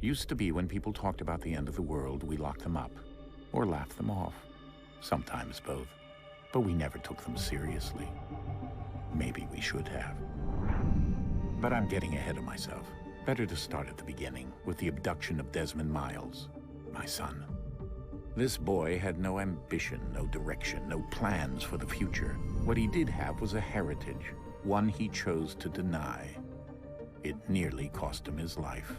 Used to be when people talked about the end of the world, we locked them up. Or laughed them off. Sometimes both. But we never took them seriously. Maybe we should have. But I'm getting ahead of myself. Better to start at the beginning, with the abduction of Desmond Miles, my son. This boy had no ambition, no direction, no plans for the future. What he did have was a heritage, one he chose to deny. It nearly cost him his life.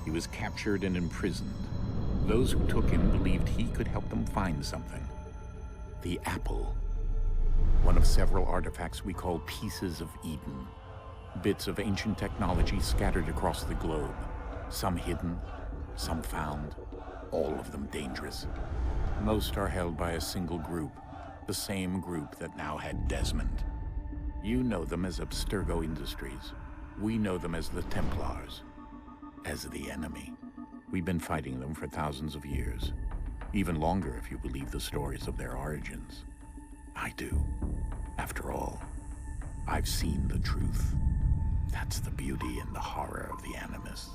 He was captured and imprisoned. Those who took him believed he could help them find something. The apple. One of several artifacts we call pieces of Eden. Bits of ancient technology scattered across the globe. Some hidden, some found, all of them dangerous. Most are held by a single group, the same group that now had Desmond. You know them as Abstergo Industries. We know them as the Templars. As the enemy. We've been fighting them for thousands of years. Even longer if you believe the stories of their origins. I do. After all, I've seen the truth. That's the beauty and the horror of the Animus.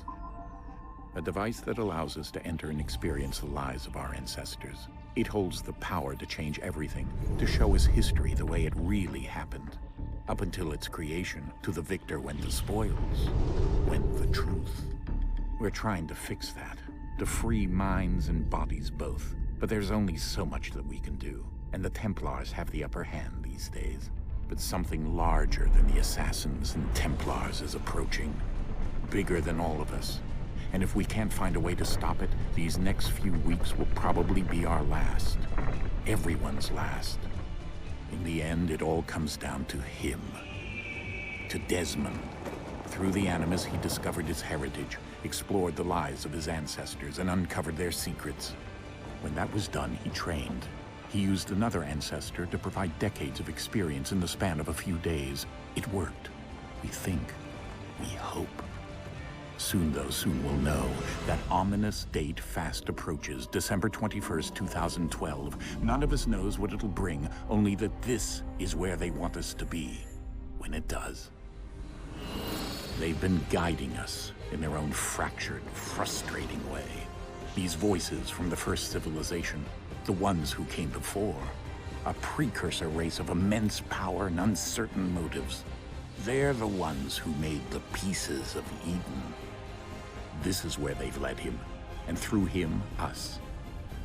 A device that allows us to enter and experience the lives of our ancestors. It holds the power to change everything, to show us history the way it really happened. Up until its creation, to the victor went the spoils, went the truth. We're trying to fix that, to free minds and bodies both. But there's only so much that we can do, and the Templars have the upper hand these days. But something larger than the Assassins and Templars is approaching, bigger than all of us. And if we can't find a way to stop it, these next few weeks will probably be our last. Everyone's last. In the end, it all comes down to him. To Desmond. Through the Animus, he discovered his heritage, explored the lives of his ancestors, and uncovered their secrets. When that was done, he trained. He used another ancestor to provide decades of experience in the span of a few days. It worked. We think. We hope. Soon, though, soon we'll know. That ominous date fast approaches, December 21st, 2012. None of us knows what it'll bring, only that this is where they want us to be. When it does. They've been guiding us in their own fractured, frustrating way. These voices from the first civilization, the ones who came before, a precursor race of immense power and uncertain motives. They're the ones who made the pieces of Eden. This is where they've led him, and through him, us.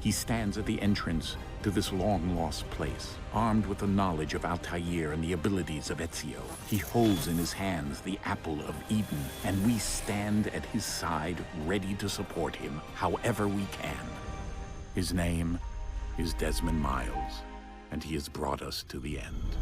He stands at the entrance to this long-lost place, armed with the knowledge of Altair and the abilities of Ezio. He holds in his hands the apple of Eden, and we stand at his side, ready to support him however we can. His name is Desmond Miles, and he has brought us to the end.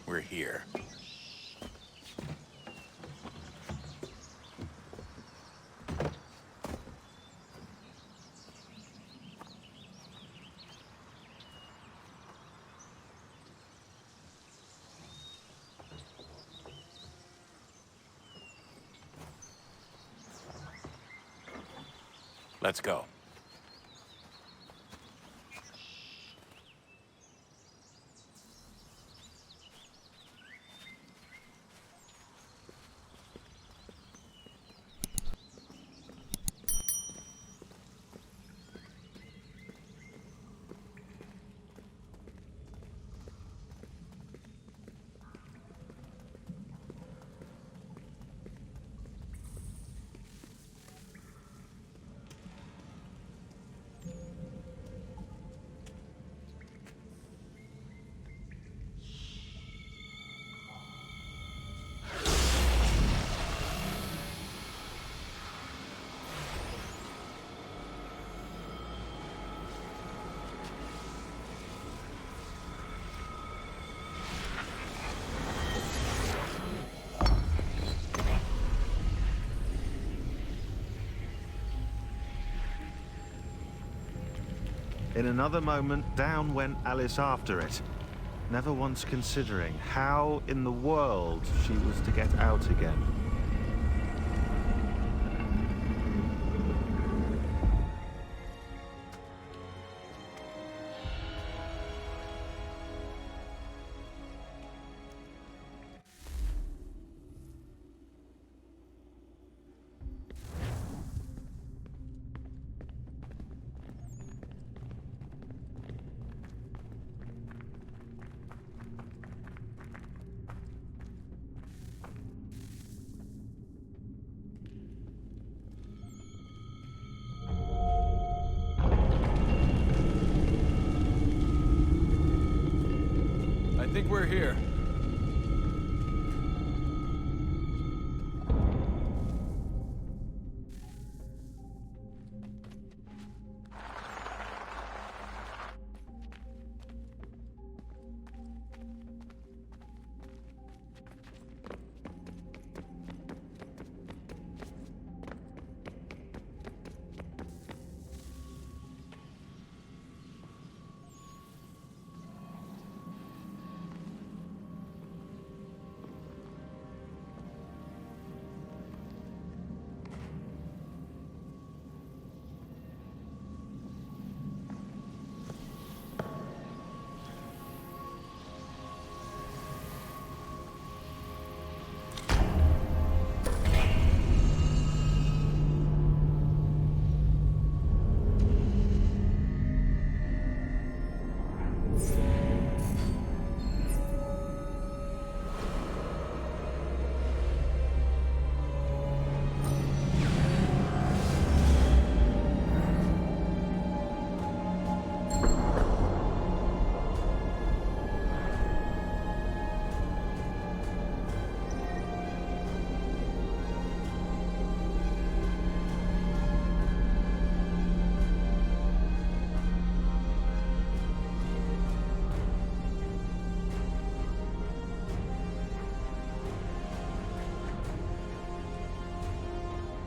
We're here. Let's go. In another moment, down went Alice after it. never once considering how in the world she was to get out again. I think we're here.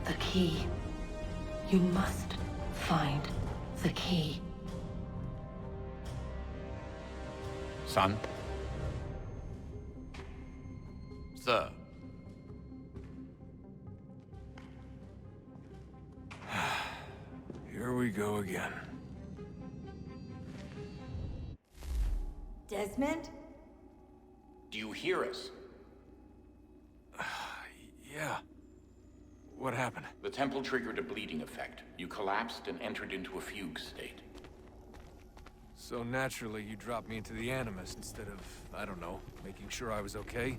The key. You must find the key. Son? Sir. Here we go again. Desmond? Do you hear us? Yeah. What happened? The temple triggered a bleeding effect. You collapsed and entered into a fugue state. So naturally, you dropped me into the Animus instead of, I don't know, making sure I was okay?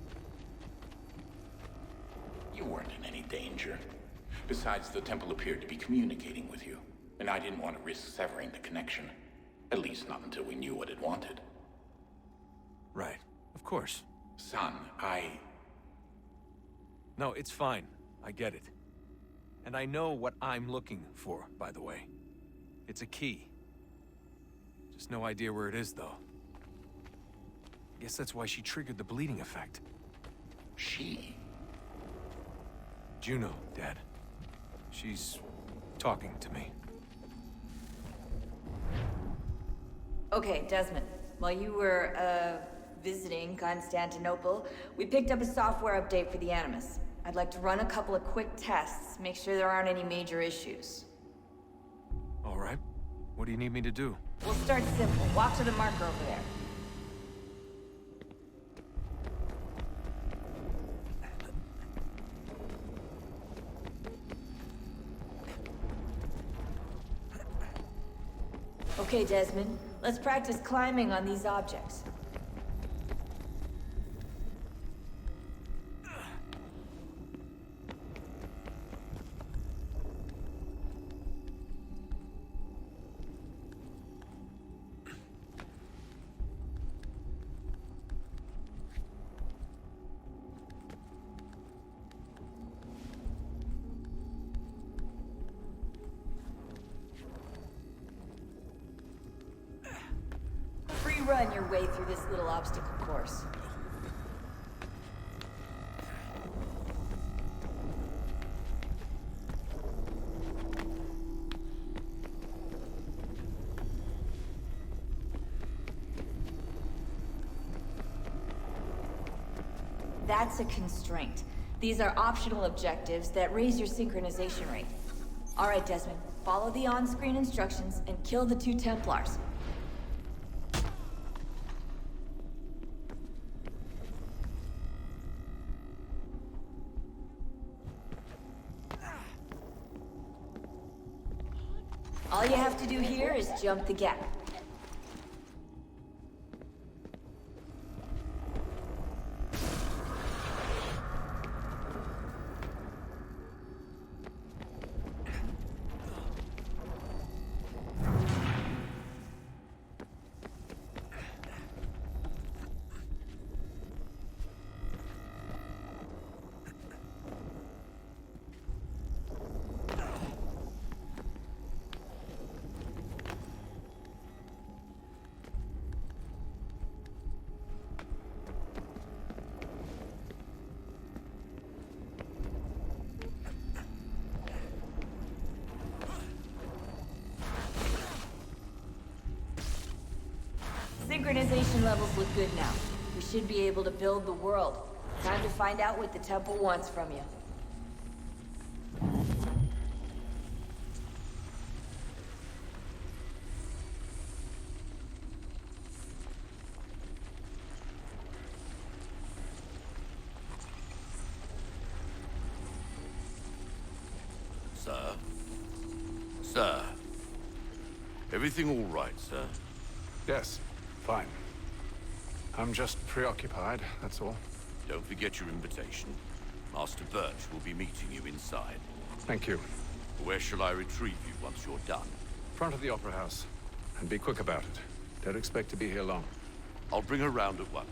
You weren't in any danger. Besides, the temple appeared to be communicating with you, and I didn't want to risk severing the connection. At least not until we knew what it wanted. Right. Of course. Son, No, it's fine. I get it. And I know what I'm looking for, by the way. It's a key. Just no idea where it is, though. Guess that's why she triggered the bleeding effect. She? Juno, Dad. She's talking to me. Okay, Desmond. While you were, visiting Constantinople, we picked up a software update for the Animus. I'd like to run a couple of quick tests, make sure there aren't any major issues. All right. What do you need me to do? We'll start simple. Walk to the marker over there. Okay, Desmond. Let's practice climbing on these objects. Run your way through this little obstacle course. That's a constraint. These are optional objectives that raise your synchronization rate. Alright, Desmond. Follow the on-screen instructions and kill the 2 Templars. All you have to do here is jump the gap. Synchronization levels look good now. We should be able to build the world. Time to find out what the temple wants from you. Sir? Sir? Everything all right, sir? Yes, fine. I'm just preoccupied, that's all. Don't forget your invitation. Master Birch will be meeting you inside. Thank you. Where shall I retrieve you once you're done? Front of the Opera House. And be quick about it. Don't expect to be here long. I'll bring her round at once.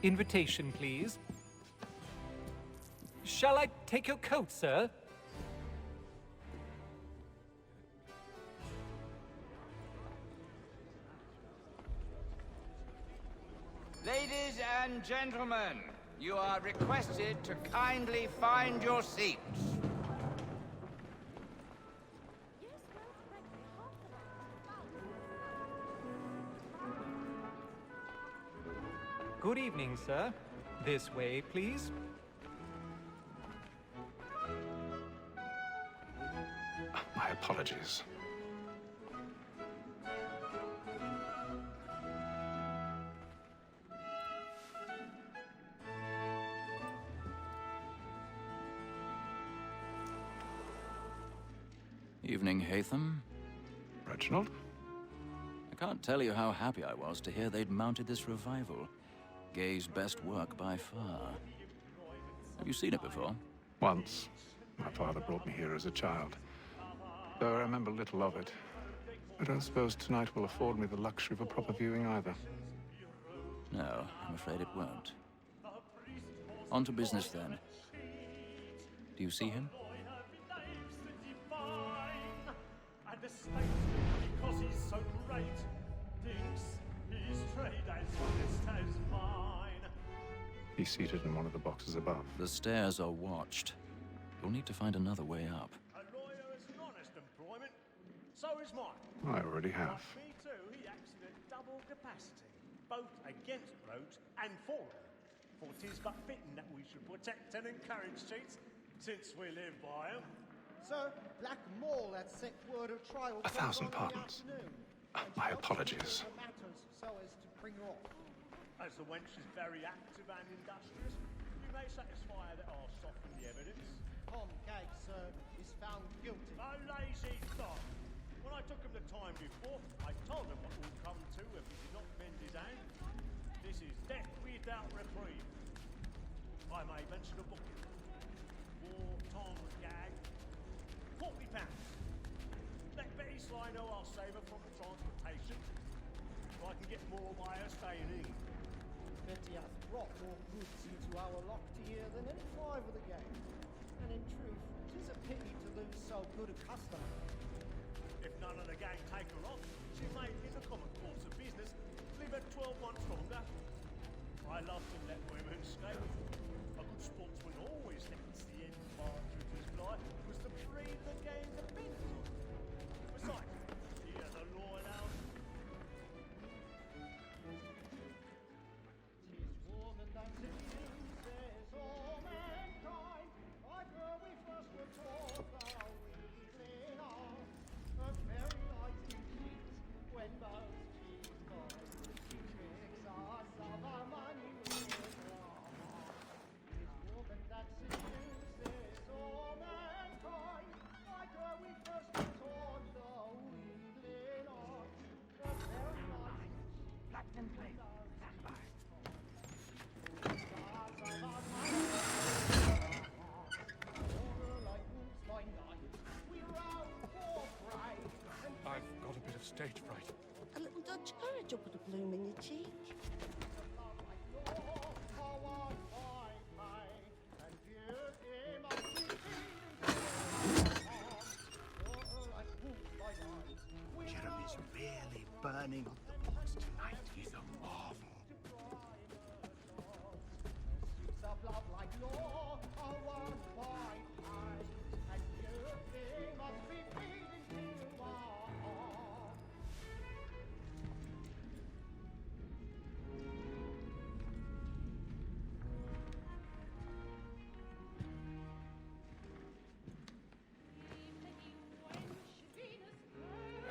Invitation, please. Shall I take your coat, sir? Ladies and gentlemen, you are requested to kindly find your seats. Good evening, sir. This way, please. My apologies. Evening, Hatham. Reginald? I can't tell you how happy I was to hear they'd mounted this revival. Gay's best work by far. Have you seen it before? Once. My father brought me here as a child. Though I remember little of it. I don't suppose tonight will afford me the luxury of a proper viewing either. No, I'm afraid it won't. On to business then. Do you see him? Because he's so great, thinks his trade as honest as mine. He's seated in one of the boxes above. The stairs are watched. You'll need to find another way up. A lawyer is an honest employment, so is mine. I already have. Like me too, he acts in a double capacity, both against rogues and for them. For 'tis but fitting that we should protect and encourage cheats, since we live by 'em. Sir, Black Mall had set word of trial. 1,000 pardons. My apologies. Matters so as to bring her off. As the wench is very active and industrious, you may satisfy her that I'll soften the evidence. Tom Gage, sir, is found guilty. A lazy dog. When I took him the time before, I told him what would come to if he did not bend his hand. This is death without reprieve. I may mention a booking. For Tom Gage, £40. Let Betty Sly know I'll save her from the transportation, so I can get more by her staying in. Betty hath brought more goods into our locked here than any 5 of the gang. And in truth, 'tis a pity to lose so good a customer. If none of the gang take her on, she may, in the common course of business, leave her 12 months longer. I love to let women escape. A good sportsman always thinks the end partridge's fly was the read the game's ability. Besides, here the law allows. Tis woman that seduces all mankind, like her we first were taught the weakling are. Her very eyes do cheat when most she's born. She tricks us of our money with her heart. Tis woman that seduces all mankind, like her we first were taught the weakling are. Her very eyes do cheat. Let them play. Stand by. I've got a bit of stage fright. A little Dutch courage will put a bloom in your cheek. Jeremy's really burning up the box tonight. He's a marvel.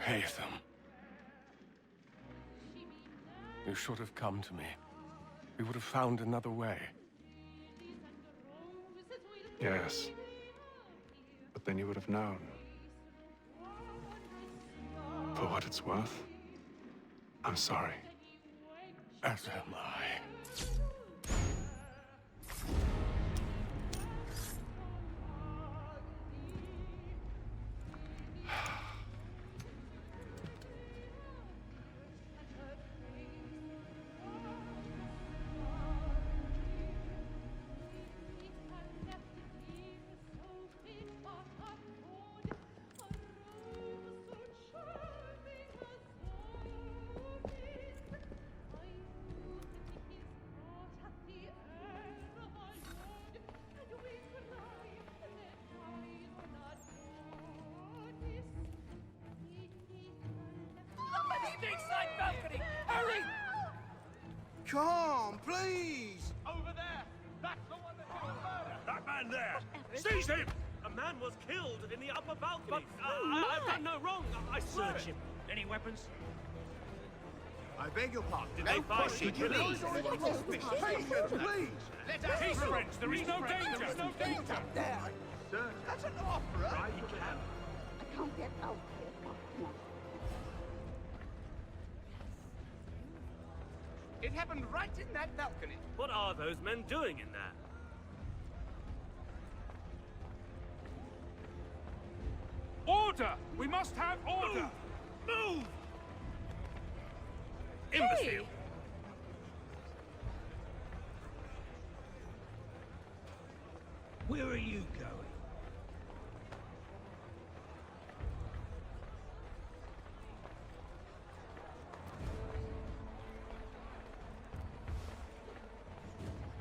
Haytham. You should have come to me. We would have found another way. Yes. But then you would have known. For what it's worth, I'm sorry. As am I. Inside balcony! Hurry! Come, please! Over there! That's the one that did the murder! That man there! Seize him! A man was killed in the upper balcony. But I've done no wrong. I swear Search it. him. Any weapons? I beg your pardon. Did they find pushing, you? please. Patience, please. Let us Peace, friends. There is no danger. There is no danger. There. Sir, that's an opera. Try you can. I can't get out here. No. It happened right in that balcony. What are those men doing in there? Order! We must have order! Move! Imbecile! Where are you going?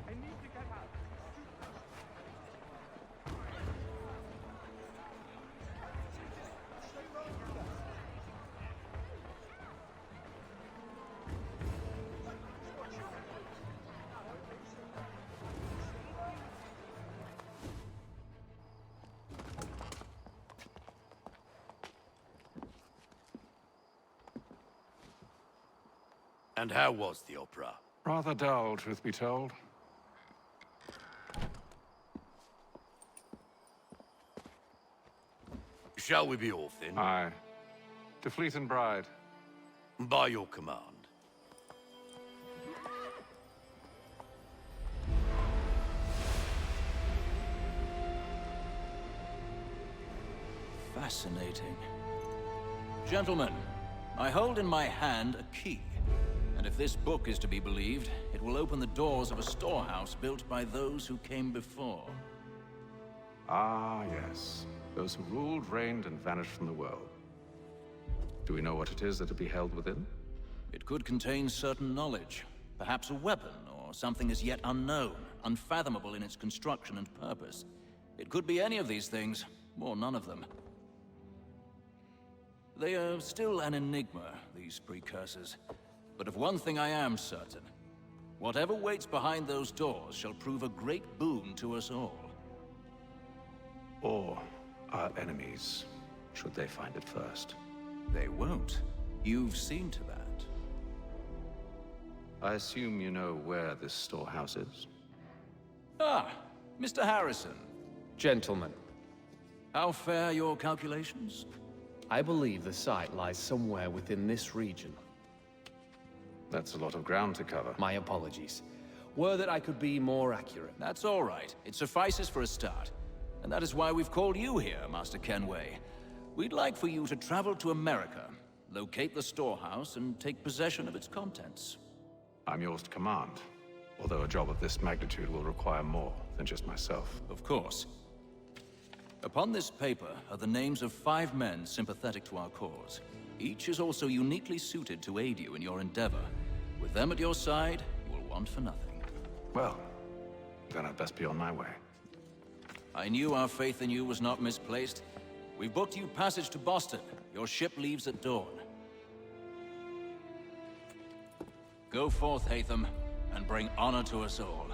I need to get out. And how was the opera? Rather dull, truth be told. Shall we be off then? Aye. To Fleet and Bride. By your command. Fascinating. Gentlemen, I hold in my hand a key. And if this book is to be believed, it will open the doors of a storehouse built by those who came before. Ah, yes. Those who ruled, reigned, and vanished from the world. Do we know what it is that will be held within? It could contain certain knowledge. Perhaps a weapon, or something as yet unknown, unfathomable in its construction and purpose. It could be any of these things. or none of them. They are still an enigma, these precursors. But of one thing I am certain. Whatever waits behind those doors shall prove a great boon to us all. Or our enemies, should they find it first. They won't. You've seen to that. I assume you know where this storehouse is? Ah, Mr. Harrison. Gentlemen, How fare your calculations? I believe the site lies somewhere within this region. That's a lot of ground to cover. My apologies. Were that I could be more accurate. That's all right. It suffices for a start. And that is why we've called you here, Master Kenway. We'd like for you to travel to America, locate the storehouse, and take possession of its contents. I'm yours to command, although a job of this magnitude will require more than just myself. Of course. Upon this paper are the names of 5 men sympathetic to our cause. Each is also uniquely suited to aid you in your endeavor. With them at your side, you will want for nothing. Well, then I'd best be on my way. I knew our faith in you was not misplaced. We've booked you passage to Boston. Your ship leaves at dawn. Go forth, Hatham, and bring honor to us all.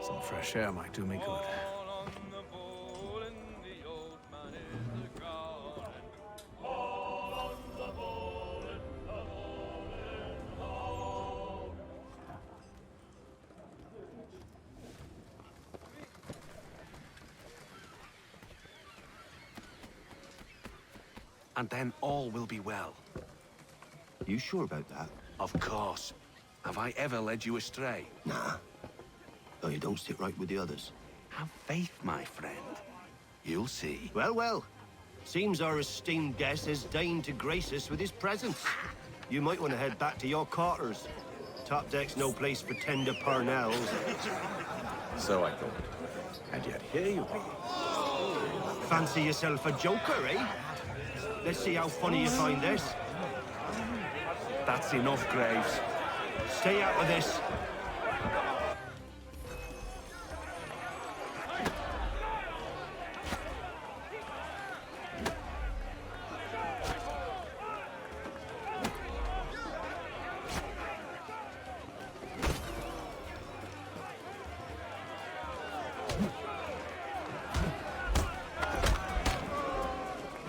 Some fresh air might do me good. And then all will be well. You sure about that? Of course. Have I ever led you astray? Nah. Though you don't sit right with the others. Have faith, my friend. You'll see. Well, well. Seems our esteemed guest has deigned to grace us with his presence. You might want to head back to your quarters. Top deck's no place for tender parnells. So I thought. And yet here you are. Fancy yourself a joker, eh? Let's see how funny you find this. That's enough, Graves. Stay out of this.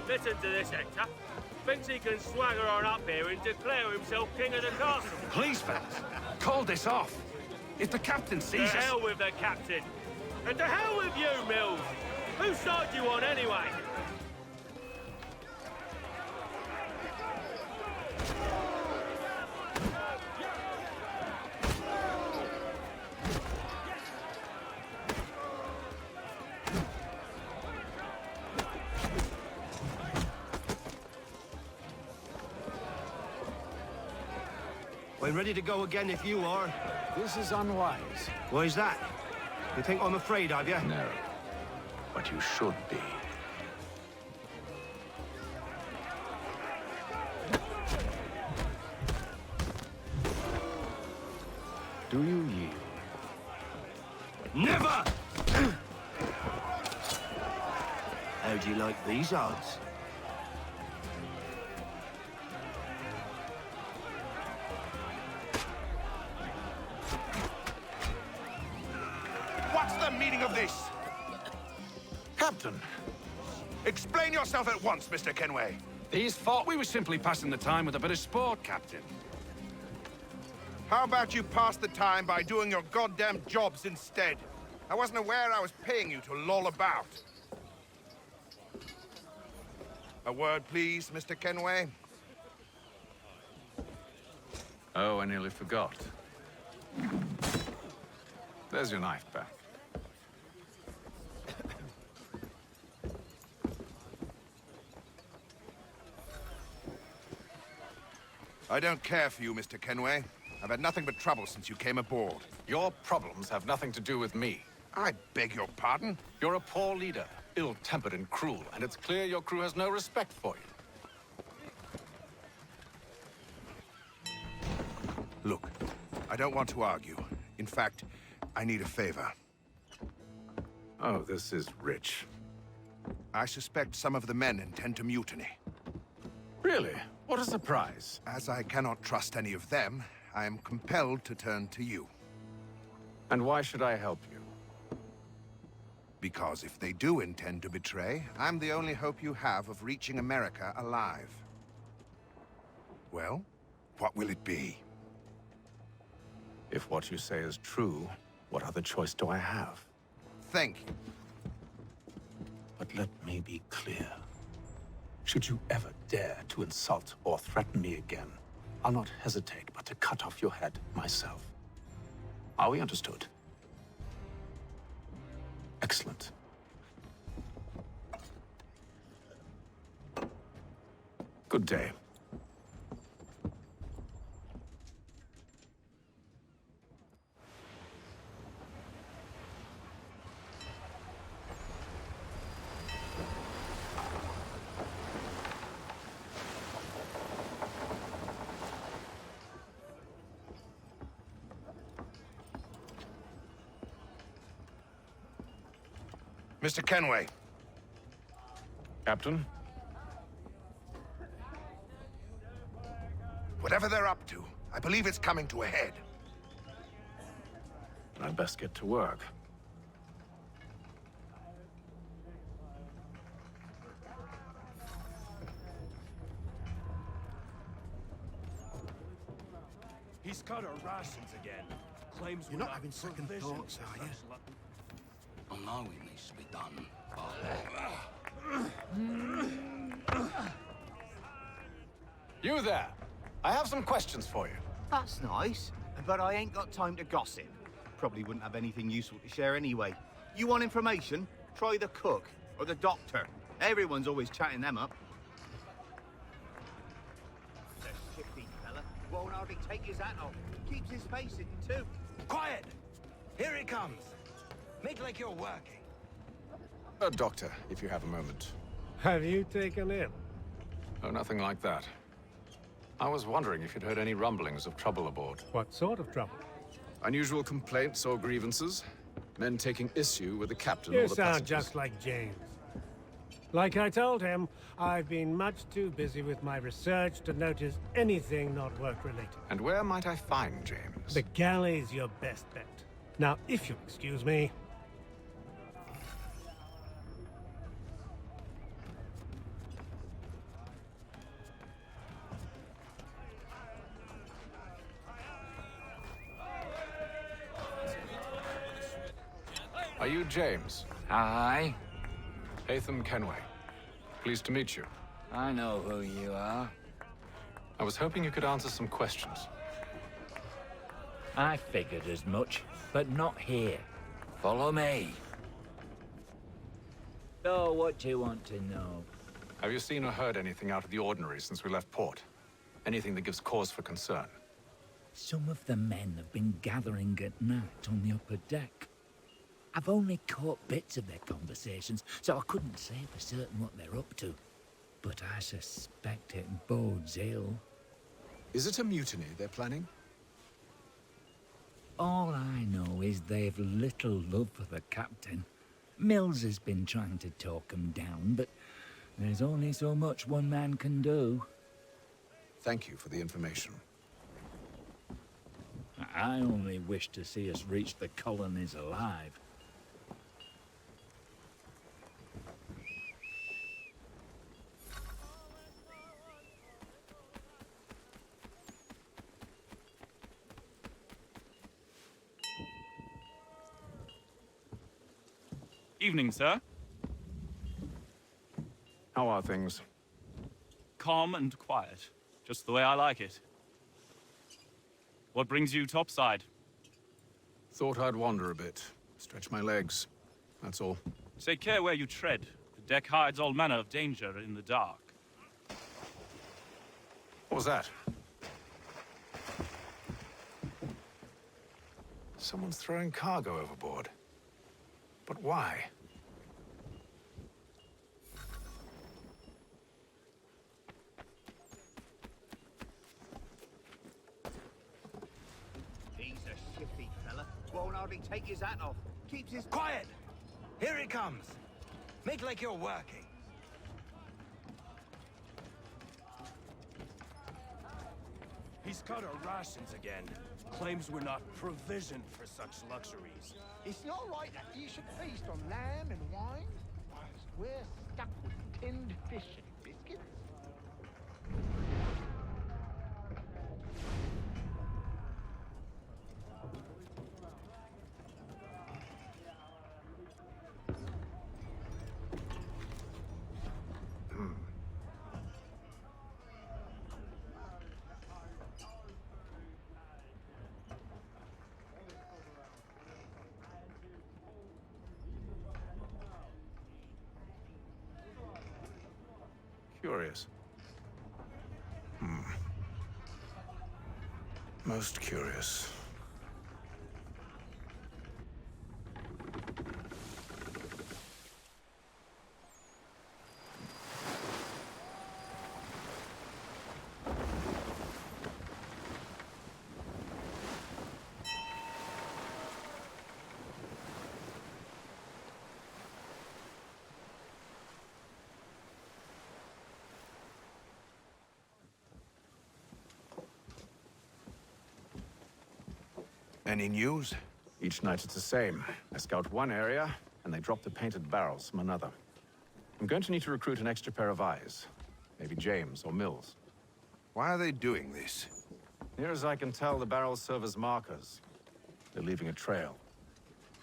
Listen to this, Hector. Thinks he can swagger on up here and declare himself king of the castle. Please, fellas. Call this off. If the captain sees us... To hell with the captain. And to hell with you, Mills. Whose side you on, anyway? I'm ready to go again if you are. This is unwise. Why's that? You think I'm afraid of you? No. But you should be. Do you yield? Never! How do you like these odds? What's the meaning of this? Captain, Explain yourself at once, Mr. Kenway. these thought we were simply passing the time with a bit of sport, Captain. How about you pass the time by doing your goddamn jobs instead? I wasn't aware I was paying you to loll about. A word, please, Mr. Kenway. Oh, I nearly forgot. There's your knife back. I don't care for you, Mr. Kenway. I've had nothing but trouble since you came aboard. Your problems have nothing to do with me. I beg your pardon? You're a poor leader, ill-tempered and cruel, and it's clear your crew has no respect for you. Look, I don't want to argue. In fact, I need a favor. Oh, this is rich. I suspect some of the men intend to mutiny. Really? What a surprise. As I cannot trust any of them, I am compelled to turn to you. And why should I help you? Because if they do intend to betray, I'm the only hope you have of reaching America alive. Well, what will it be? If what you say is true, what other choice do I have? Thank you. But let me be clear. Should you ever dare to insult or threaten me again, I'll not hesitate but to cut off your head myself. Are we understood? Excellent. Good day. Mr. Kenway. Captain? Whatever they're up to, I believe it's coming to a head. I'd best get to work. He's cut our rations again. Claims You're not having second thoughts, are you? I know it needs to be done, You there! I have some questions for you. That's nice, but I ain't got time to gossip. Probably wouldn't have anything useful to share anyway. You want information? Try the cook or the doctor. Everyone's always chatting them up. The shifty fella won't hardly take his hat off. Keeps his face hidden too. Quiet! Here he comes. Make like you're working. Doctor, if you have a moment. Have you taken him? Oh, nothing like that. I was wondering if you'd heard any rumblings of trouble aboard. What sort of trouble? Unusual complaints or grievances? Men taking issue with the captain You or the sound passengers? just like James. Like I told him, I've been much too busy with my research to notice anything not work-related. And where might I find James? The galley's your best bet. Now, if you'll excuse me... Are you James? Hi. Hatham Kenway. Pleased to meet you. I know who you are. I was hoping you could answer some questions. I figured as much, but not here. Follow me. So, what do you want to know? Have you seen or heard anything out of the ordinary since we left port? Anything that gives cause for concern? Some of the men have been gathering at night on the upper deck. I've only caught bits of their conversations, so I couldn't say for certain what they're up to. But I suspect it bodes ill. Is it a mutiny they're planning? All I know is they've little love for the captain. Mills has been trying to talk him down, but there's only so much one man can do. Thank you for the information. I only wish to see us reach the colonies alive. Evening, sir. How are things? Calm and quiet. Just the way I like it. What brings you topside? Thought I'd wander a bit. Stretch my legs. That's all. Take care where you tread. The deck hides all manner of danger in the dark. What was that? Someone's throwing cargo overboard. But why? He's a shifty fella. Won't hardly take his hat off. Keeps his... Quiet! Here he comes. Make like you're working. He's cut our rations again. Claims we're not provisioned for such luxuries. It's not right that you should feast on lamb and wine, whilst we're stuck with tinned fish and biscuits. Curious. Most curious. Any news? Each night it's the same. I scout one area, and they drop the painted barrels from another. I'm going to need to recruit an extra pair of eyes. Maybe James or Mills. Why are they doing this? Near as I can tell, the barrels serve as markers. They're leaving a trail.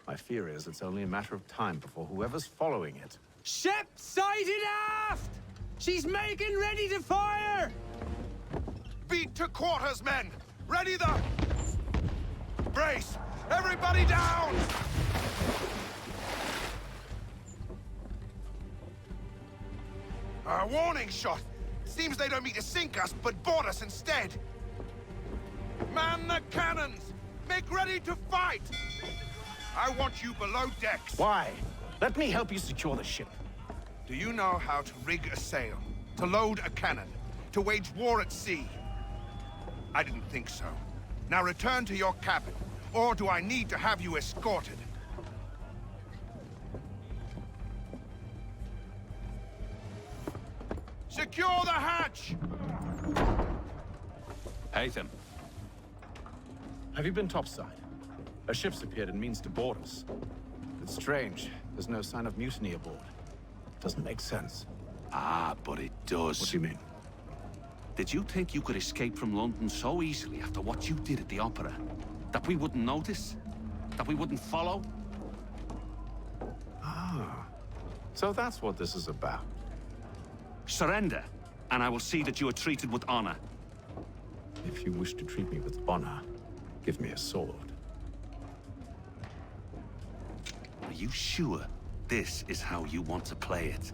My fear is it's only a matter of time before whoever's following it... Ship sighted aft! She's making ready to fire! Beat to quarters, men! Ready the... Brace! Everybody down! A warning shot! Seems they don't mean to sink us, but board us instead! Man the cannons! Make ready to fight! I want you below decks! Why? Let me help you secure the ship. Do you know how to rig a sail? To load a cannon? To wage war at sea? I didn't think so. Now return to your cabin, or do I need to have you escorted? Secure the hatch! Haytham. Have you been topside? A ship's appeared and means to board us. It's strange. There's no sign of mutiny aboard. Doesn't make sense. Ah, but it does. What do you mean? Did you think you could escape from London so easily after what you did at the Opera? That we wouldn't notice? That we wouldn't follow? Ah. So that's what this is about. Surrender, and I will see that you are treated with honor. If you wish to treat me with honor, give me a sword. Are you sure this is how you want to play it?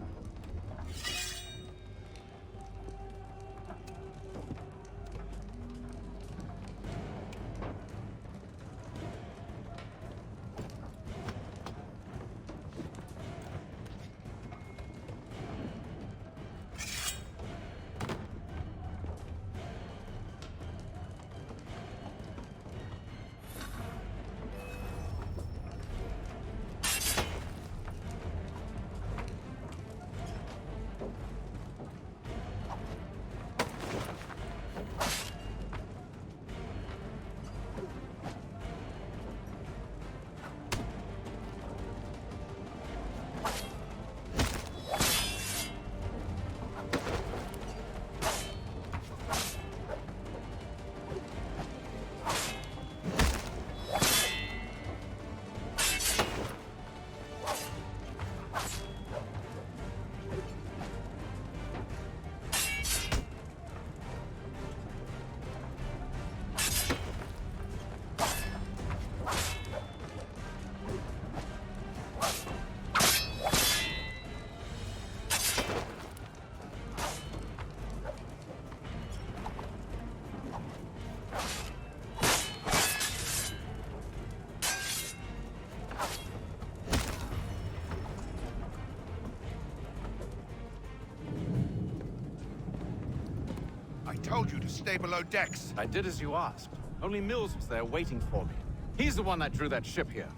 told you to stay below decks. I did as you asked. Only Mills was there waiting for me. He's the one that drew that ship here.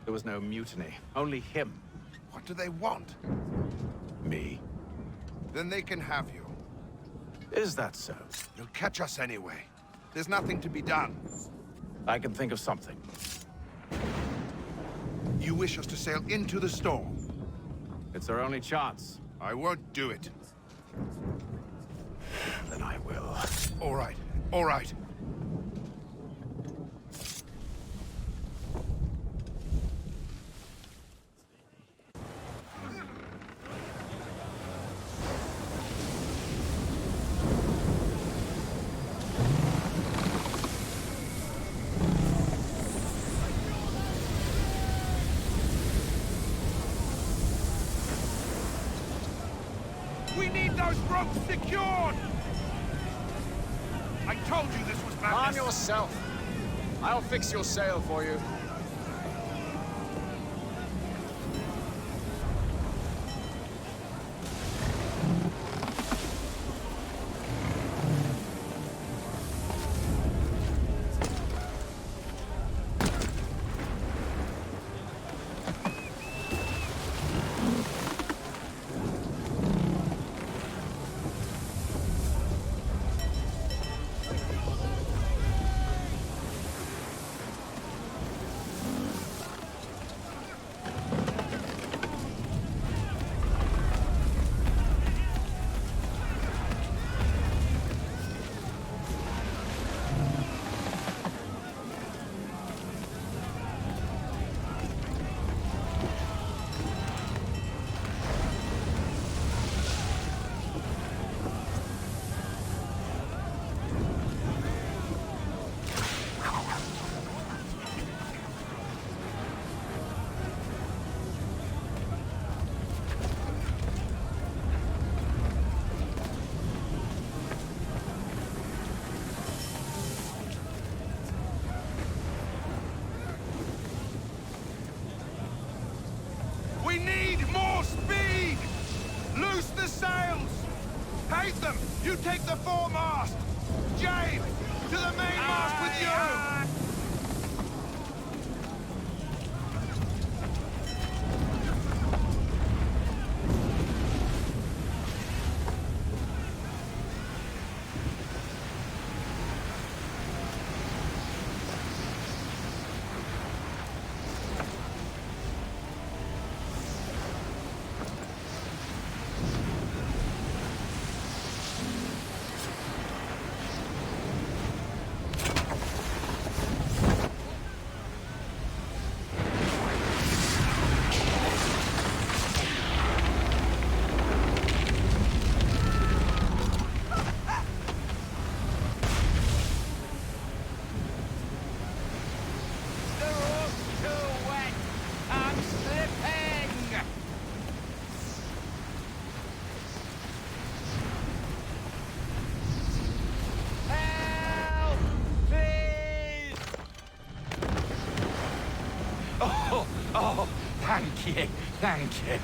There was no mutiny, only him. What do they want? Me. Then they can have you. Is that so? You'll catch us anyway. There's nothing to be done. I can think of something. You wish us to sail into the storm? It's our only chance. I won't do it. Then I will. All right, all right. We need those ropes secured! I told you this was madness! Calm yourself. I'll fix your sail for you. We need more speed! Loose the sails! Hate them! You take the foremast! James, to the mainmast with you! The rope's too wet. I'm slipping. Help! Please! Oh, thank you, thank you.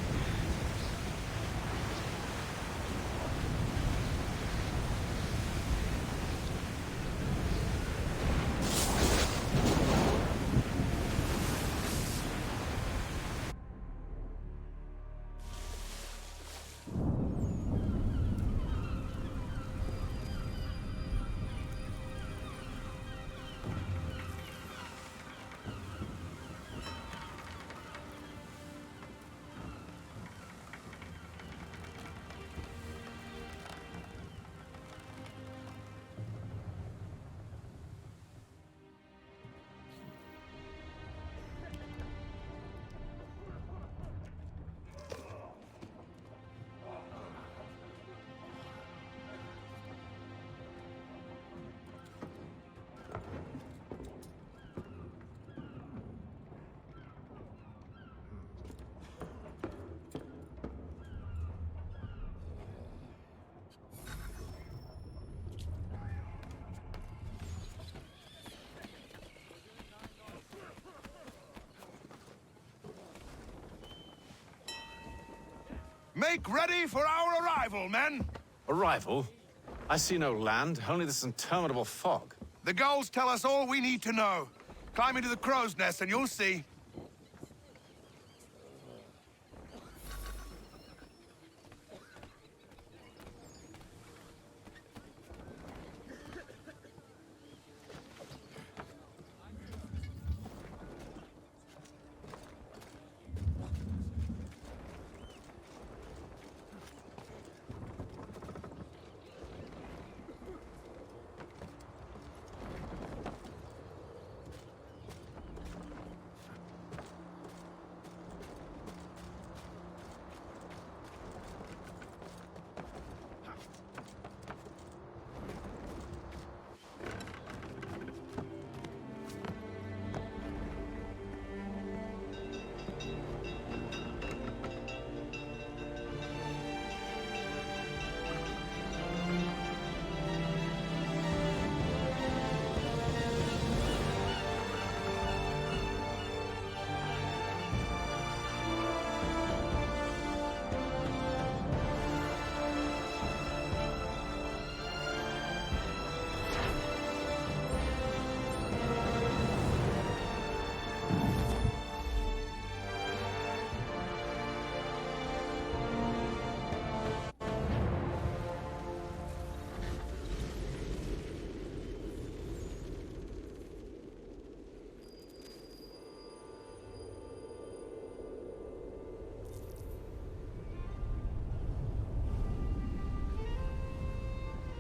Make ready for our arrival, men! Arrival? I see no land, only this interminable fog. The goals tell us all we need to know. Climb into the crow's nest and you'll see.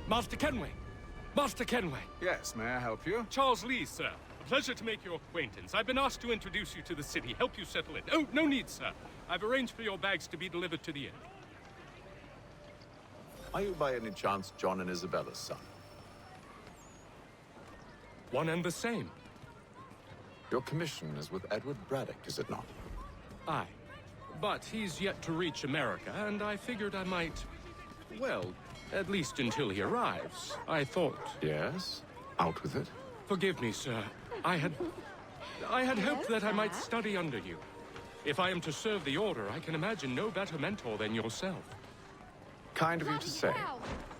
Master Kenway! Master Kenway! Yes, may I help you? Charles Lee, sir. A pleasure to make your acquaintance. I've been asked to introduce you to the city, help you settle in. Oh, no need, sir. I've arranged for your bags to be delivered to the inn. Are you by any chance John and Isabella's son? One and the same. Your commission is with Edward Braddock, is it not? Aye. But he's yet to reach America, and I figured I might... well, at least until he arrives, I thought. Yes? Out with it. Forgive me, sir. I had hoped that I might study under you. If I am to serve the Order, I can imagine no better mentor than yourself. Kind of you to say,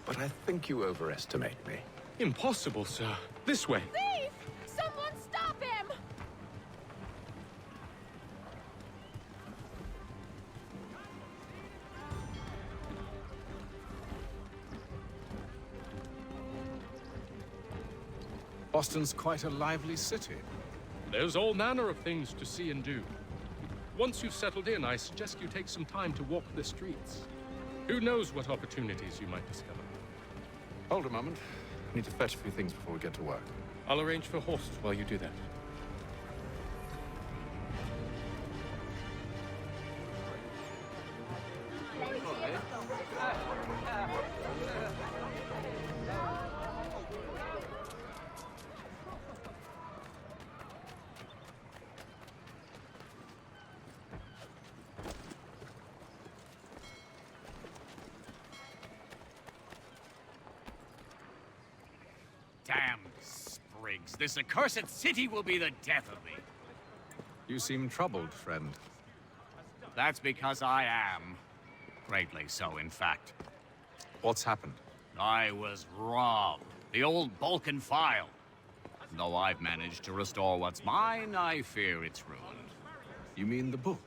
but I think you overestimate me. Impossible, sir. This way. Thief! Someone stop him! Boston's quite a lively city. There's all manner of things to see and do. Once you've settled in, I suggest you take some time to walk the streets. Who knows what opportunities you might discover. Hold a moment. I need to fetch a few things before we get to work. I'll arrange for horses while you do that. Damn sprigs. This accursed city will be the death of me. You seem troubled, friend. That's because I am. Greatly so, in fact. What's happened? I was robbed. The old Balkan file. Though I've managed to restore what's mine, I fear it's ruined. You mean the book?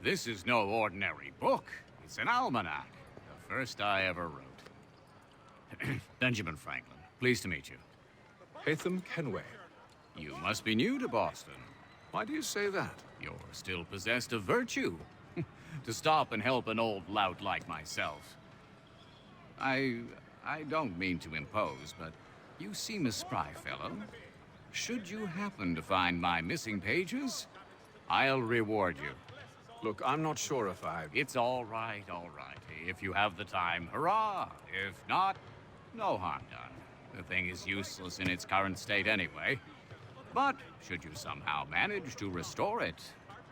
This is no ordinary book. It's an almanac. The first I ever wrote. Benjamin Franklin, pleased to meet you. Hatham Kenway. You must be new to Boston. Why do you say that? You're still possessed of virtue. To stop and help an old lout like myself. I don't mean to impose, but you seem a spry fellow. Should you happen to find my missing pages, I'll reward you. Look, I'm not sure if I... It's all right, all right. If you have the time, hurrah! If not, no harm done. The thing is useless in its current state anyway. But should you somehow manage to restore it,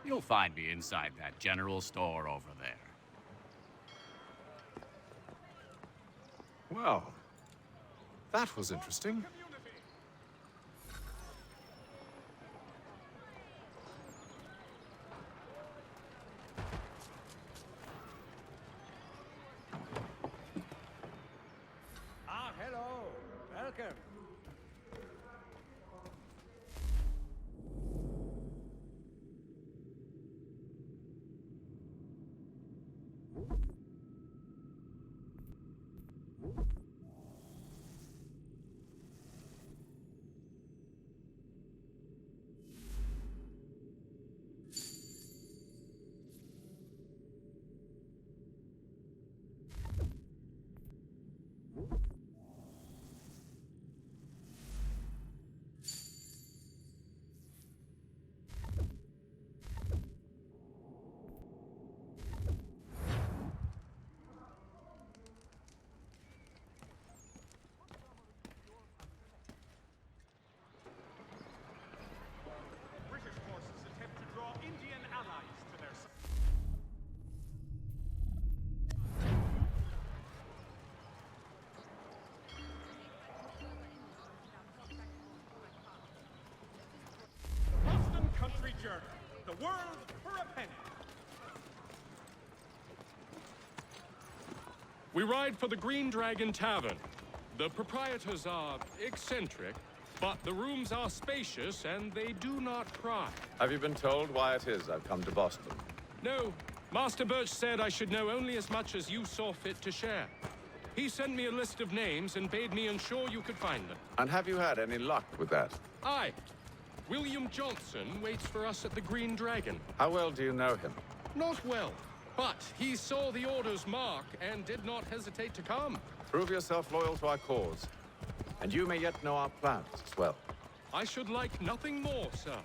you'll find me inside that general store over there. Well, that was interesting. worker. British forces attempt to draw Indian allies to their side. The Boston Country Journal. The world for a penny. We ride for the Green Dragon Tavern. The proprietors are eccentric, but the rooms are spacious and they do not pry. Have you been told why it is I've come to Boston? No, Master Birch said I should know only as much as you saw fit to share. He sent me a list of names and bade me ensure you could find them. And have you had any luck with that? Aye. William Johnson waits for us at the Green Dragon. How well do you know him? Not well, but he saw the order's mark and did not hesitate to come. Prove yourself loyal to our cause, and you may yet know our plans as well. I should like nothing more, sir.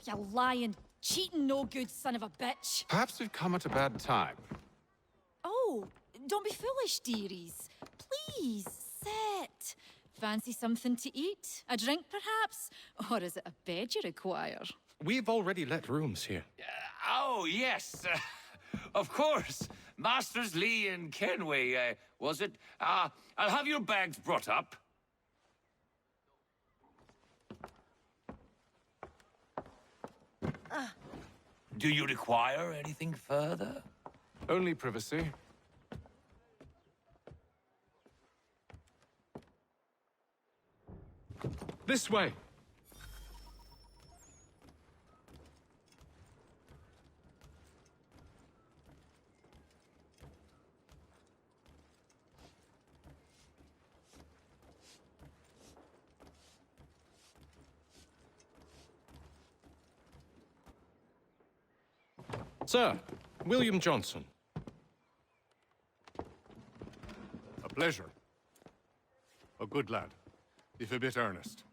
You lying, cheating, no good son of a bitch. Perhaps we've come at a bad time. Oh, don't be foolish, dearies. Please, sit. Fancy something to eat? A drink, perhaps? Or is it a bed you require? We've already let rooms here. Oh, yes. Of course. Masters Lee and Kenway, was it? I'll have your bags brought up. Do you require anything further? Only privacy. This way. Sir, William Johnson. A pleasure. A good lad, if a bit earnest.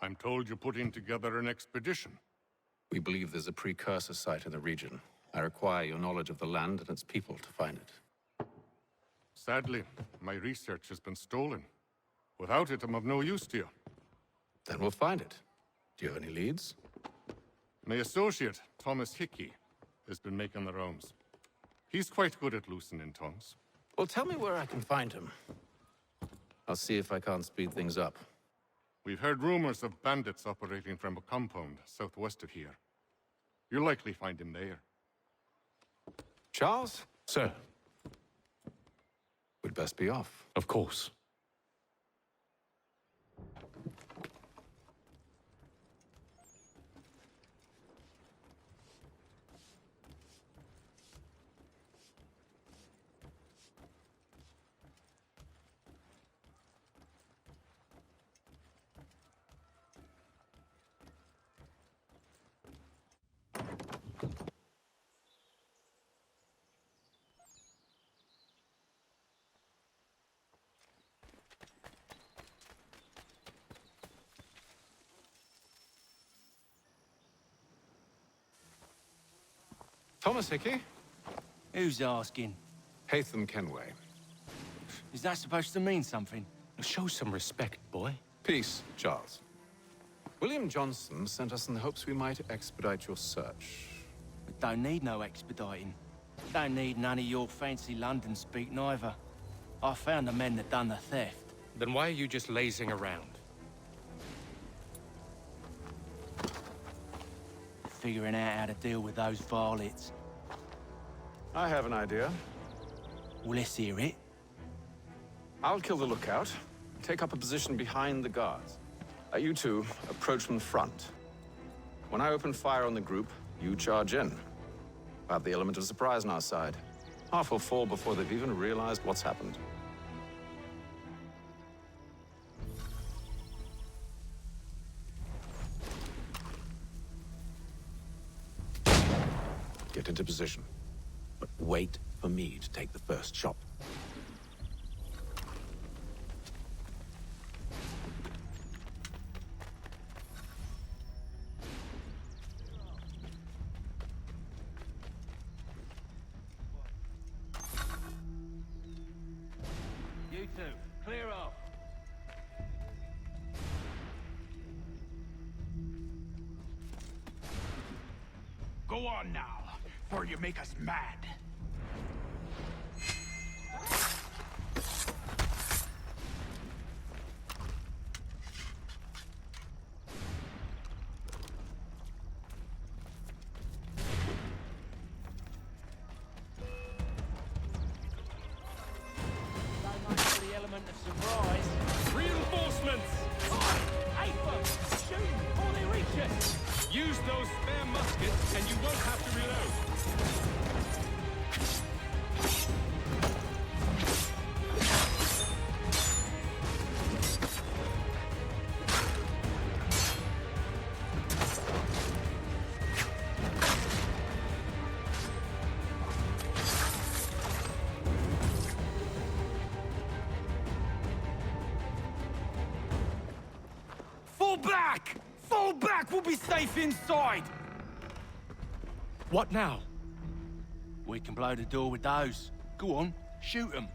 I'm told you're putting together an expedition. We believe there's a precursor site in the region. I require your knowledge of the land and its people to find it. Sadly, my research has been stolen. Without it, I'm of no use to you. Then we'll find it. Do you have any leads? My associate, Thomas Hickey, has been making the rounds. He's quite good at loosening tongues. Well, tell me where I can find him. I'll see if I can't speed things up. We've heard rumors of bandits operating from a compound southwest of here. You'll likely find him there. Charles? Sir. We'd best be off. Of course. Thomas Hickey? Who's asking? Haytham Kenway. Is that supposed to mean something? Show some respect, boy. Peace, Charles. William Johnson sent us in the hopes we might expedite your search. We don't need no expediting. Don't need none of your fancy London speak neither. I found the men that done the theft. Then why are you just lazing around? Figuring out how to deal with those varlets. I have an idea. Well, let's hear it. I'll kill the lookout. Take up a position behind the guards. You two approach from the front. When I open fire on the group, you charge in. I have the element of surprise on our side. Half will fall before they've even realized what's happened. Get into position. But wait for me to take the first shot. You two, clear off. Go on now, or you make us mad. The element of surprise. Reinforcements! Shoot before they reach us! Use those spare muskets, and you won't have to reload. Fall back! Fall back! We'll be safe inside! What now? We can blow the door with those. Go on, shoot them.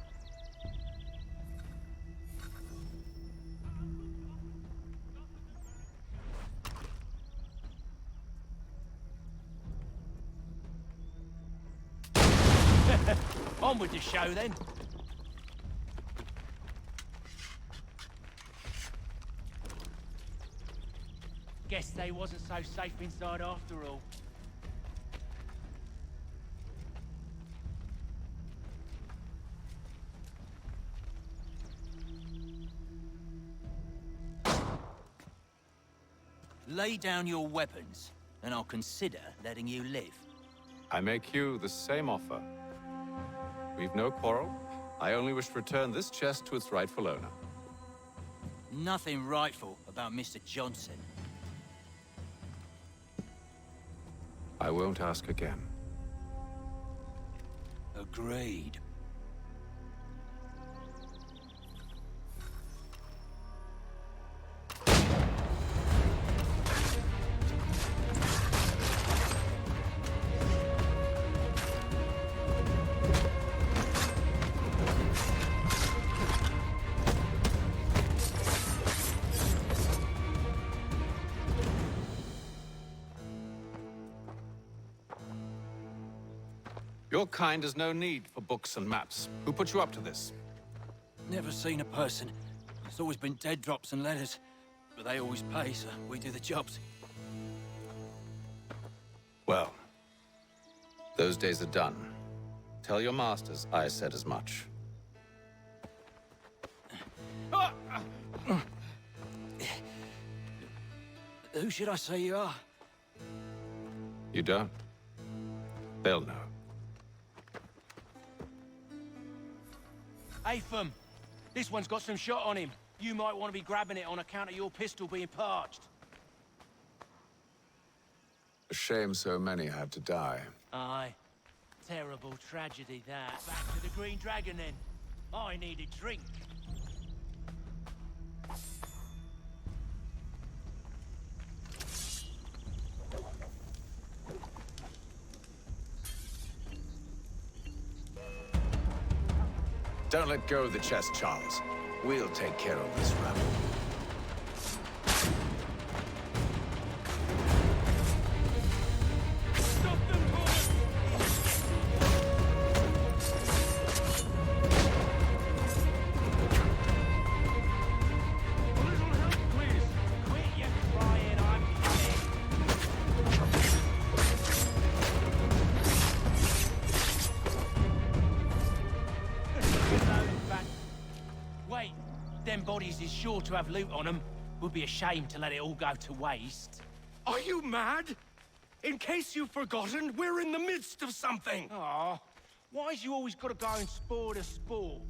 On with the show, then. Guess they wasn't so safe inside after all. Lay down your weapons, and I'll consider letting you live. I make you the same offer. We've no quarrel. I only wish to return this chest to its rightful owner. Nothing rightful about Mr. Johnson. I won't ask again. Agreed. Your kind has no need for books and maps. Who put you up to this? Never seen a person. It's always been dead drops and letters. But they always pay, so we do the jobs. Well, those days are done. Tell your masters I said as much. Who should I say you are? You don't? They'll know. Atham, this one's got some shot on him. You might want to be grabbing it on account of your pistol being parched. A shame so many had to die. Aye. Terrible tragedy, that. Back to the Green Dragon, then. I need a drink. Don't let go of the chest, Charles. We'll take care of this rabble. Them bodies is sure to have loot on them. Would be a shame to let it all go to waste. Are you mad? In case you've forgotten, we're in the midst of something. Aw, why's you always gotta go and spoil the sport?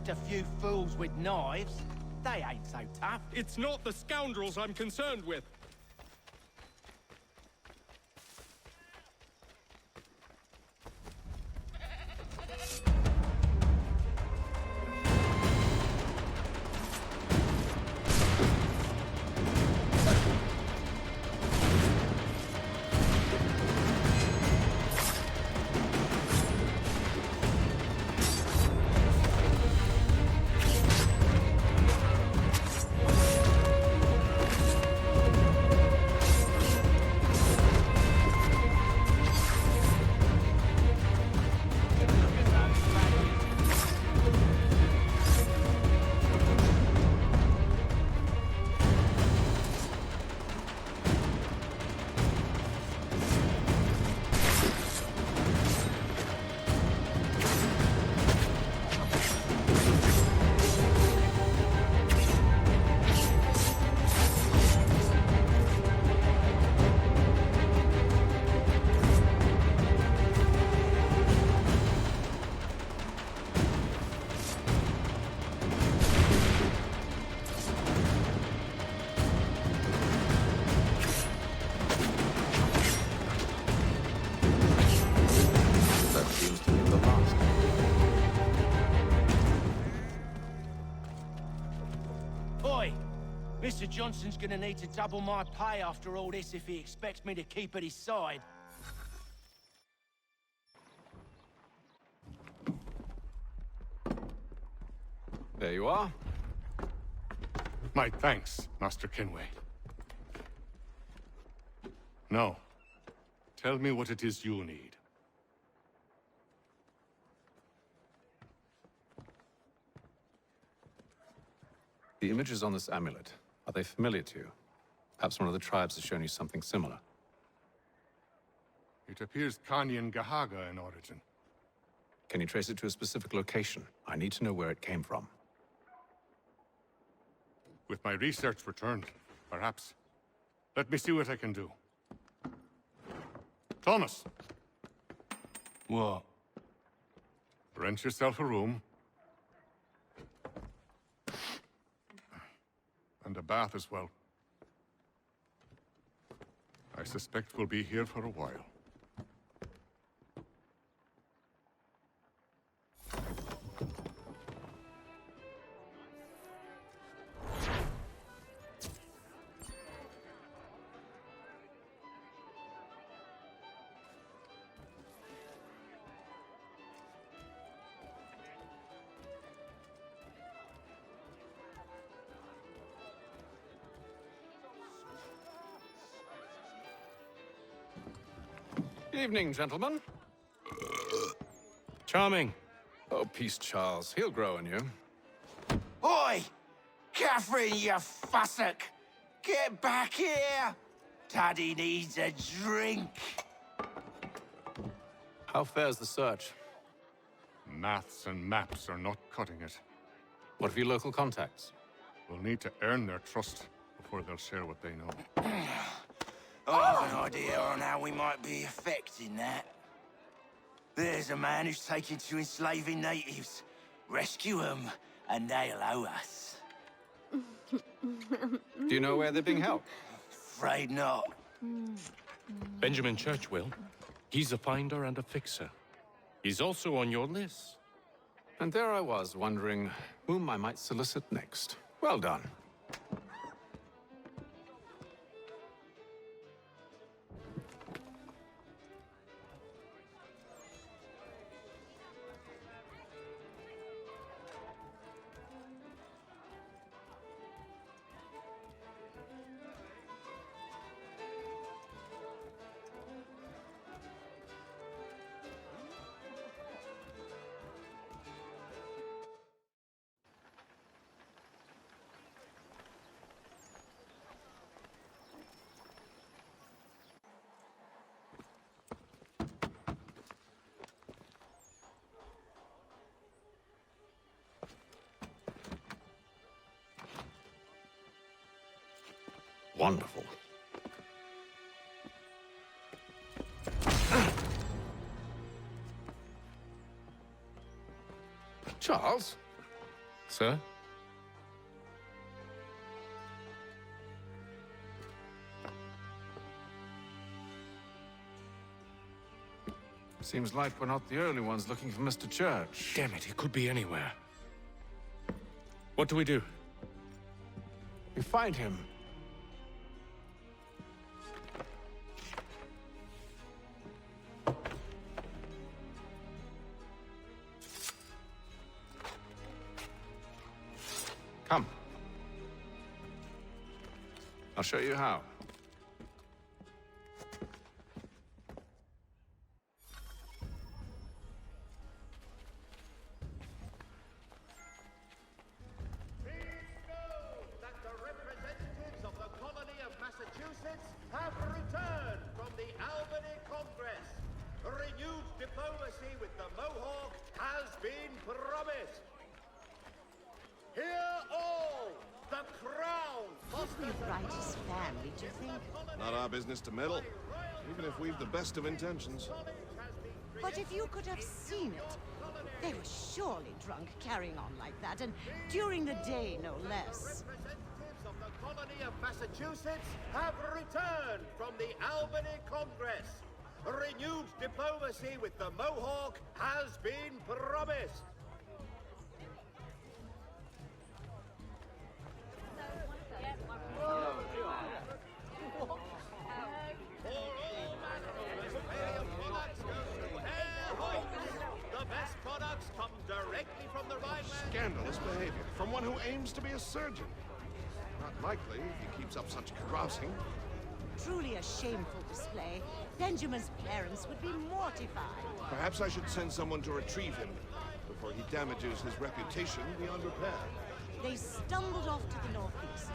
A few fools with knives. They ain't so tough. It's not the scoundrels I'm concerned with. Mr. Johnson's gonna need to double my pay after all this if he expects me to keep at his side. There you are. My thanks, Master Kenway. Now, tell me what it is you need. The images on this amulet, are they familiar to you? Perhaps one of the tribes has shown you something similar. It appears Kanyan Gahaga in origin. Can you trace it to a specific location? I need to know where it came from. With my research returned, perhaps. Let me see what I can do. Thomas! What? Rent yourself a room. And a bath as well. I suspect we'll be here for a while. Evening, gentlemen. Charming. Oh, peace, Charles. He'll grow on you. Oi! Catherine, you fussock! Get back here! Daddy needs a drink. How fares the search? Maths and maps are not cutting it. What of your local contacts? We'll need to earn their trust before they'll share what they know. I have an idea on how we might be affecting that. There's a man who's taken to enslaving natives. Rescue them, and they'll owe us. Do you know where they're being held? Afraid not. Benjamin Church will. He's a finder and a fixer. He's also on your list. And there I was, wondering whom I might solicit next. Well done. Wonderful. Charles? Sir? Seems like we're not the only ones looking for Mr. Church. Damn it, he could be anywhere. What do we do? We find him. Come. I'll show you how. Have returned from the Albany Congress. Renewed diplomacy with the Mohawk has been promised. Hear all! The crown! Who's the brightest family, do you think? Not our business to meddle, even if we've the best of intentions. But if you could have seen it, they were surely drunk carrying on like that, and during the day, no less. Representatives of the colony of Massachusetts have returned from the Albany Congress. Renewed diplomacy with the Mohawk has been promised. scandalous behavior from one who aims to be a surgeon. Not likely if he keeps up such carousing. Truly a shameful display. Benjamin's parents would be mortified. Perhaps I should send someone to retrieve him before he damages his reputation beyond repair. They stumbled off to the northeast,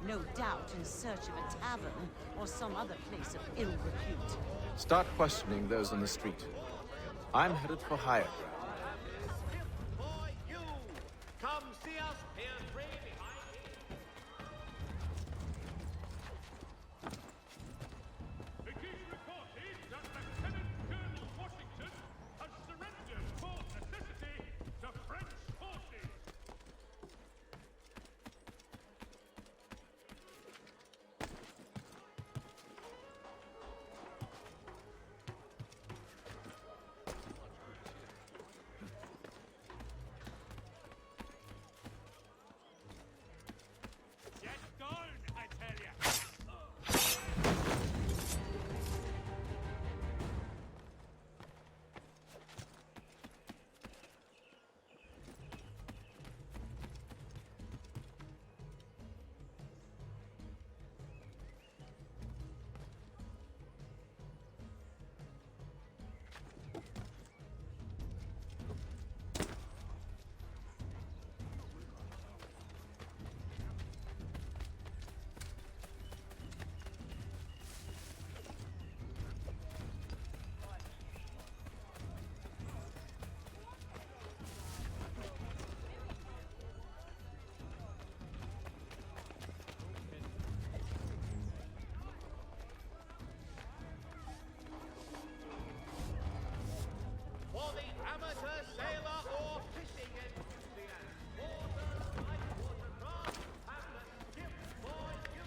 no doubt in search of a tavern or some other place of ill repute. Start questioning those on the street. I'm headed for higher ground. Come see us here, three behind me. It is reported that Lieutenant Colonel Washington has surrendered for necessity to French forces. Get gone, I tell ya! For the amateur sailor or fishing enthusiast, water, light watercraft, and a skip for you.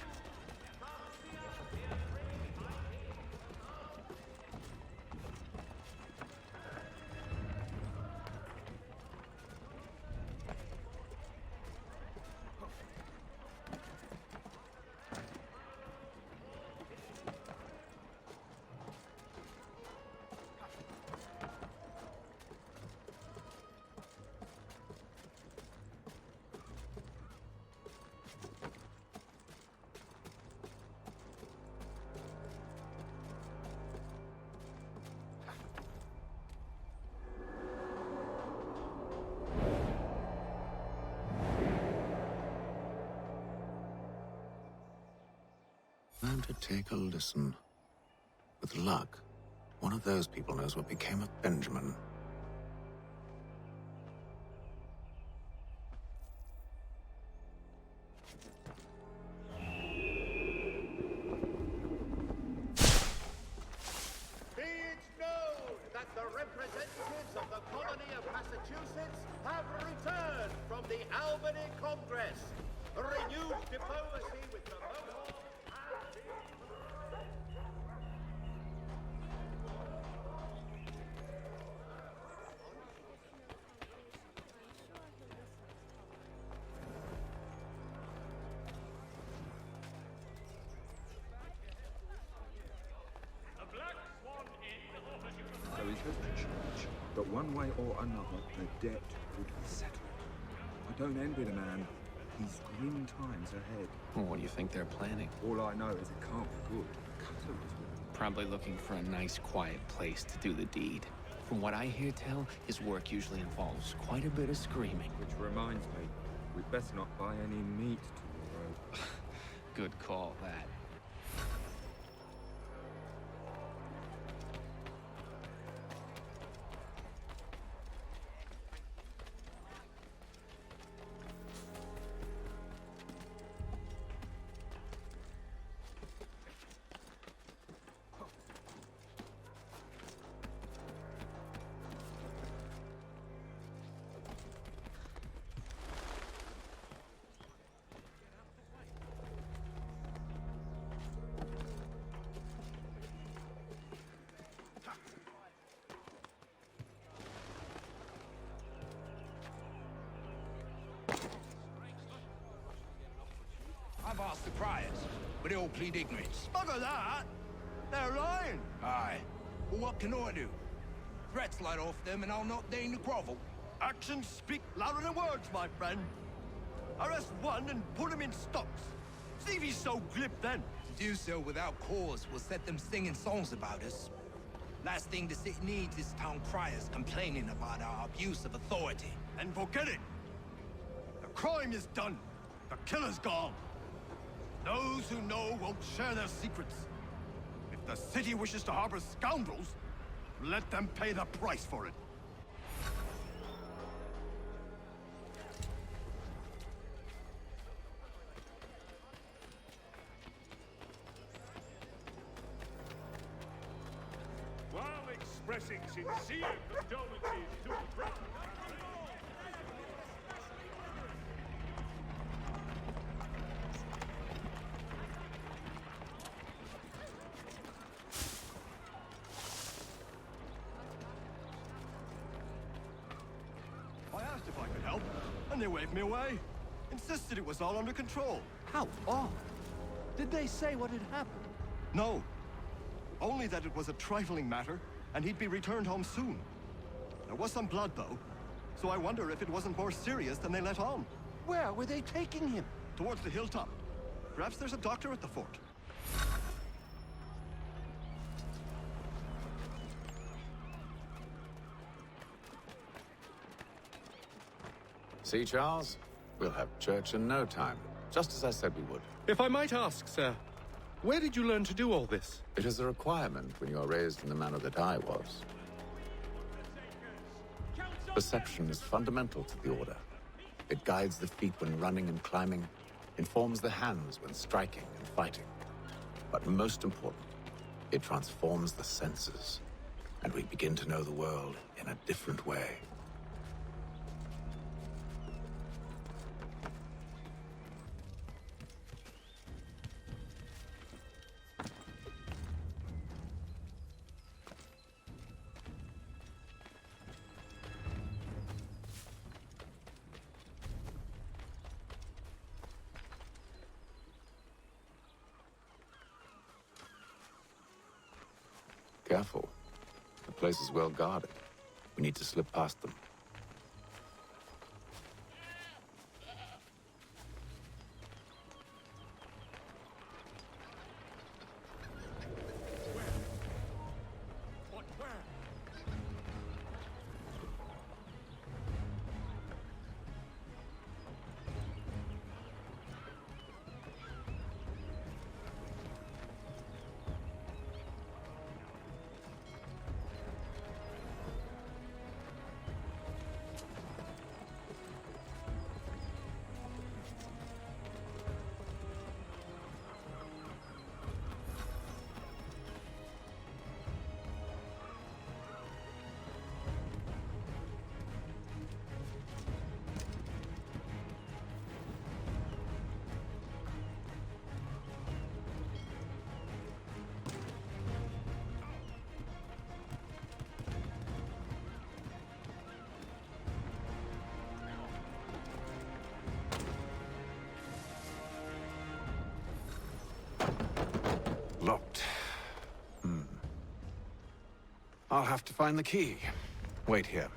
Come see us here, three behind me. Time to take a listen. With luck, one of those people knows what became of Benjamin. Be it known that the representatives of the colony of Massachusetts have returned from the Albany Congress. Renewed diplomacy with the Mohawk has been... The Black Swan Inn offers you a There is hope to change, but one way or another, the debt would be settled. I don't envy the man. He's grim times ahead. Well, what do you think they're planning? All I know is it can't be good. Cut a little. Probably looking for a nice, quiet place to do the deed. From what I hear tell, his work usually involves quite a bit of screaming. Which reminds me, we'd better not buy any meat tomorrow. Good call, that. I've asked the criers, but they all plead ignorance. Bugger that! They're lying! Aye. Well, what can I do? Threats light off them and I'll not deign to grovel. Actions speak louder than words, my friend. Arrest one and put him in stocks. See if he's so glib then. To do so without cause will set them singing songs about us. Last thing the city needs is town criers complaining about our abuse of authority. And forget it. The crime is done. The killer's gone. Those who know won't share their secrets. If the city wishes to harbor scoundrels, let them pay the price for it. While expressing sincere condolences to the bride. I asked if I could help, and they waved me away. Insisted it was all under control. How odd. Did they say what had happened? No. Only that it was a trifling matter, and he'd be returned home soon. There was some blood, though, so I wonder if it wasn't more serious than they let on. Where were they taking him? Towards the hilltop. Perhaps there's a doctor at the fort. See, Charles? We'll have church in no time, just as I said we would. If I might ask, sir, where did you learn to do all this? It is a requirement when you are raised in the manner that I was. Perception is fundamental to the Order. It guides the feet when running and climbing, informs the hands when striking and fighting. But most important, it transforms the senses, and we begin to know the world in a different way. Careful. The place is well guarded. We need to slip past them. Locked. I'll have to find the key. Wait here.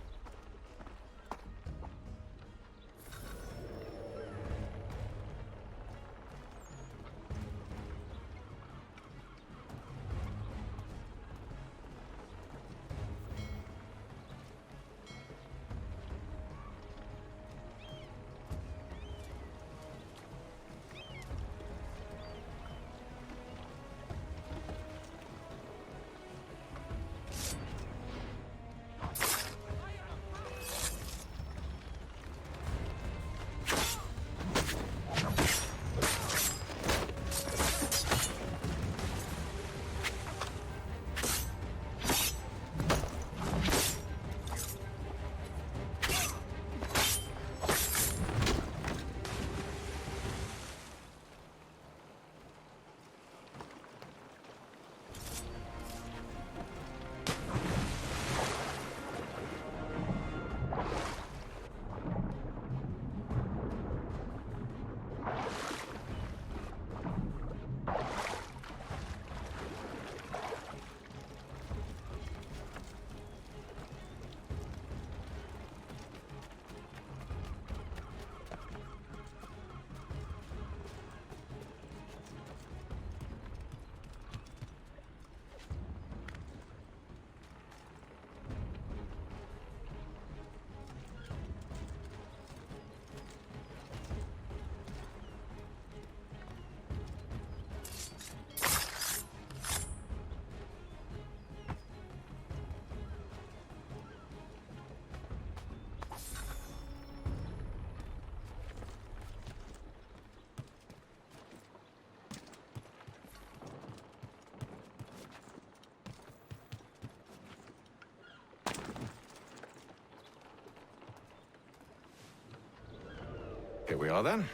Here we are then.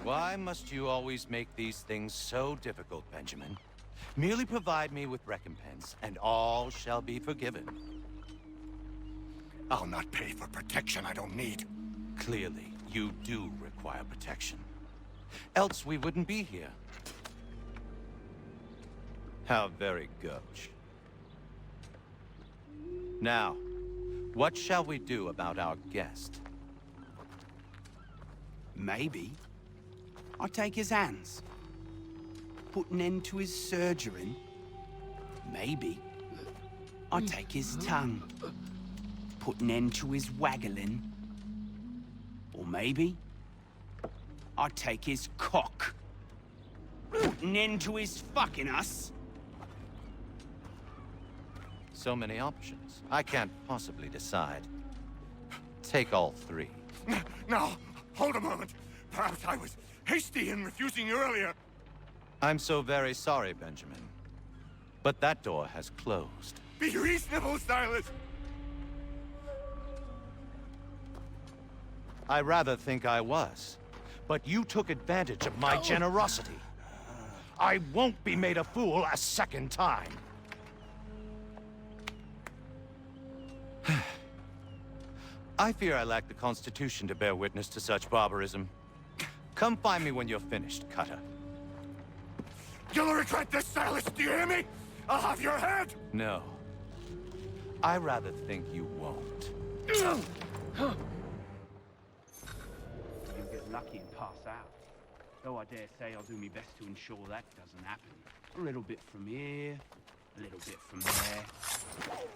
Why must you always make these things so difficult, Benjamin? Merely provide me with recompense, and all shall be forgiven. I'll not pay for protection I don't need. Clearly, you do require protection. Else we wouldn't be here. How very gauche. Now, what shall we do about our guest? Maybe I'll take his hands. Put an end to his surgering. Maybe I'll take his tongue. Put an end to his waggling. Or maybe I'll take his cock. Put an end to his fucking us. So many options. I can't possibly decide. Take all three. Now, hold a moment. Perhaps I was hasty in refusing you earlier. I'm so very sorry, Benjamin. But that door has closed. Be reasonable, Silas. I rather think I was. But you took advantage of my generosity. I won't be made a fool a second time. I fear I lack the constitution to bear witness to such barbarism. Come find me when you're finished, Cutter. You'll regret this, Silas, do you hear me? I'll have your head! No. I rather think you won't. You'll get lucky and pass out. Though I dare say I'll do my best to ensure that doesn't happen. A little bit from here, a little bit from there.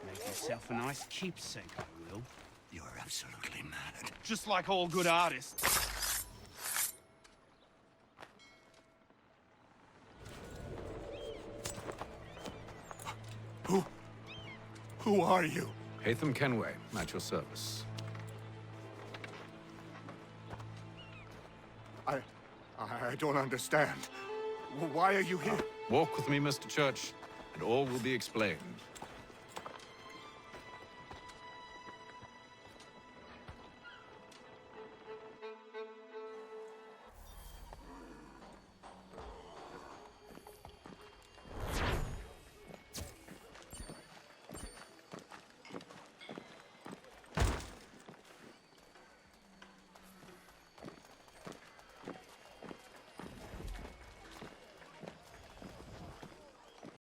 Make yourself a nice keepsake, I will. You're absolutely mad. Just like all good artists. Who are you? Hatham Kenway, at your service. I don't understand. Why are you here? Walk with me, Mr. Church, and all will be explained.